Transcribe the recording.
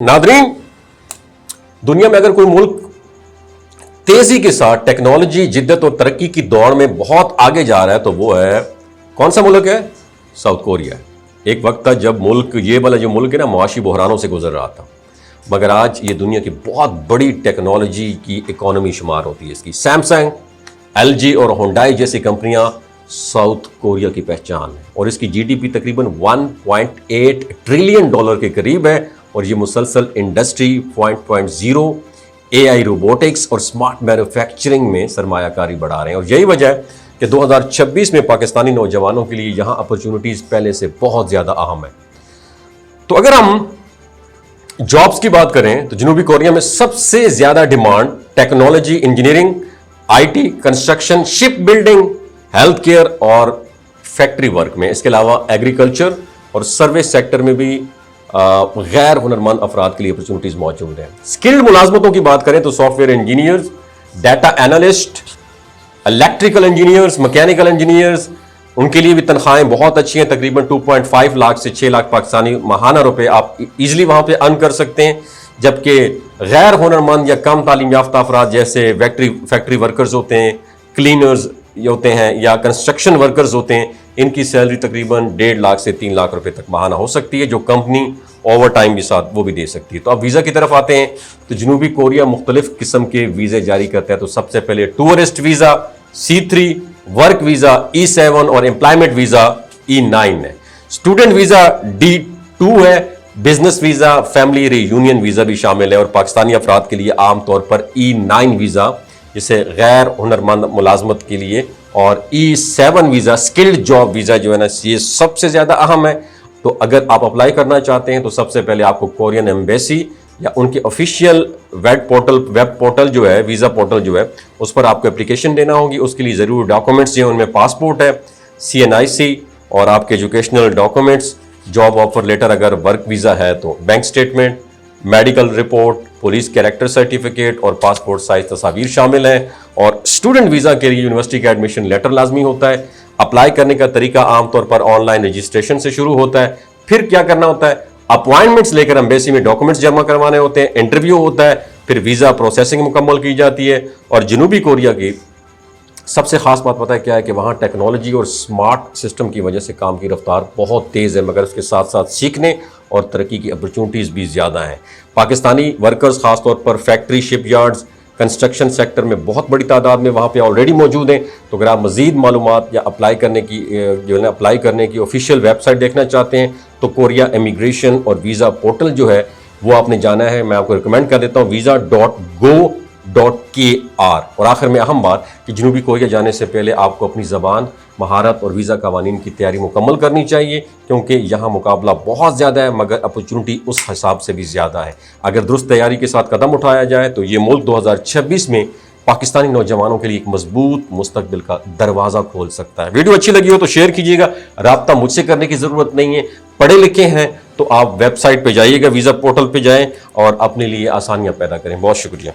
Nadreen, दुनिया में अगर कोई मुल्क तेजी के साथ टेक्नोलॉजी, जिद्दत और तरक्की की दौड़ में बहुत आगे जा रहा है तो वो है, कौन सा मुल्क है? South Korea. एक वक्त था जब मुल्क, ये वाला जो मुल्क है ना, मुआशी बहरानों से गुजर रहा था, मगर आज ये दुनिया की बहुत बड़ी टेक्नोलॉजी की इकोनॉमी शुमार होती है। इसकी सैमसंग, एलजी और होंडाई जैसी कंपनियां साउथ कोरिया की पहचान है और इसकी जीडीपी तकरीबन 1.8 ट्रिलियन डॉलर के करीब है और ये मुसलसल इंडस्ट्री 4.0, एआई, रोबोटिक्स और स्मार्ट मैन्युफैक्चरिंग में सरमायाकारी बढ़ा रहे हैं। और यही वजह है कि 2026 में पाकिस्तानी नौजवानों के लिए यहाँ अपॉर्चुनिटीज़ पहले से बहुत ज़्यादा अहम है। तो अगर हम जॉब्स की बात करें तो जनूबी कोरिया में सबसे ज़्यादा demand technology, engineering, IT, construction, ship building, health care और फैक्ट्री वर्क में। इसके अलावा एग्रीकल्चर और सर्विस सेक्टर में भी गैर हुनरमंद अफराद के लिए अपॉर्चुनिटीज मौजूद हैं। स्किल्ड मुलाजमतों की बात करें तो software engineers, data analyst, electrical engineers, mechanical engineers, उनके लिए भी तनख्वाहें बहुत अच्छी हैं। तकरीबन 2.5 लाख से 6 लाख पाकिस्तानी माहाना रुपए आप इजीली वहां पे अर्न कर सकते हैं। जबकि गैर हुनरमंद या कम तालीम याफ्ता अफराद जैसे फैक्ट्री वर्कर्स होते हैं, क्लीनर्स होते हैं या कंस्ट्रक्शन वर्कर्स होते हैं, इनकी सैलरी तकरीबन 1.5 लाख से 3 लाख रुपए तक माहाना हो सकती है, जो कंपनी ओवर टाइम के साथ वो भी दे सकती है। तो अब वीज़ा की तरफ आते हैं तो जनूबी कोरिया मुख्तलिफ किस्म के वीज़े जारी करता है। तो सबसे पहले tourist visa C3, work visa E7 और एम्प्लॉयमेंट वीज़ा E9 है। स्टूडेंट वीज़ा D2 है। Business visa, family reunion visa भी शामिल है और पाकिस्तानी अफराद के लिए आमतौर पर E9 वीज़ा, जिसे गैर हुनरमंद मुलाजमत के लिए, और E7 visa skilled job visa जो है ना, ये सबसे ज़्यादा अहम है। तो अगर आप अप्लाई करना चाहते हैं तो सबसे पहले आपको कोरियन एम्बेसी या उनके ऑफिशियल वेब पोर्टल जो है, वीज़ा पोर्टल जो है, उस पर आपको एप्लीकेशन देना होगी। उसके लिए ज़रूर डॉक्यूमेंट्स जो हैं उनमें पासपोर्ट है, CNIC और आपके educational documents, job offer letter अगर वर्क वीज़ा है तो bank statement, medical report, police character certificate और पासपोर्ट साइज तस्वीर शामिल हैं। और स्टूडेंट वीज़ा के लिए यूनिवर्सिटी का एडमिशन लेटर लाजमी होता है। अप्लाई करने का तरीका आमतौर पर ऑनलाइन रजिस्ट्रेशन से शुरू होता है। फिर क्या करना होता है, अपॉइंटमेंट्स लेकर एम्बेसी में डॉक्यूमेंट्स जमा करवाने होते हैं, इंटरव्यू होता है, फिर वीज़ा प्रोसेसिंग मुकम्मल की जाती है। और जनूबी कोरिया की सबसे खास बात पता है क्या है कि वहाँ टेक्नोलॉजी और स्मार्ट सिस्टम की वजह से काम की रफ्तार बहुत तेज़ है, मगर उसके साथ साथ सीखने और तरक्की की अपॉर्चुनिटीज़ भी ज़्यादा हैं। पाकिस्तानी वर्कर्स ख़ासतौर पर फैक्ट्री, शिपयार्ड्स, कंस्ट्रक्शन सेक्टर में बहुत बड़ी तादाद में वहाँ पे ऑलरेडी मौजूद हैं। तो अगर आप मज़ीद मालूमात या अप्लाई करने की ऑफिशियल वेबसाइट देखना चाहते हैं तो कोरिया इमिग्रेशन और वीज़ा पोर्टल जो है वो आपने जाना है। मैं आपको रिकमेंड कर देता हूँ visa.go.kr। और आखिर में अहम बात कि जनूबी कोरिया जाने से पहले आपको अपनी ज़बान, महारत और वीज़ा कवानीन की तैयारी मुकम्मल करनी चाहिए, क्योंकि यहाँ मुकाबला बहुत ज़्यादा है मगर अपॉर्चुनिटी उस हिसाब से भी ज़्यादा है। अगर दुरुस्त तैयारी के साथ कदम उठाया जाए तो ये मुल्क 2026 में पाकिस्तानी नौजवानों के लिए एक मजबूत मुस्तकबिल का दरवाज़ा खोल सकता है। वीडियो अच्छी लगी हो तो शेयर कीजिएगा। राब्ता मुझसे करने की ज़रूरत नहीं है, पढ़े लिखे हैं तो आप वेबसाइट पर जाइएगा, वीज़ा पोर्टल पर जाएँ और अपने लिए आसानियाँ पैदा करें। बहुत शुक्रिया।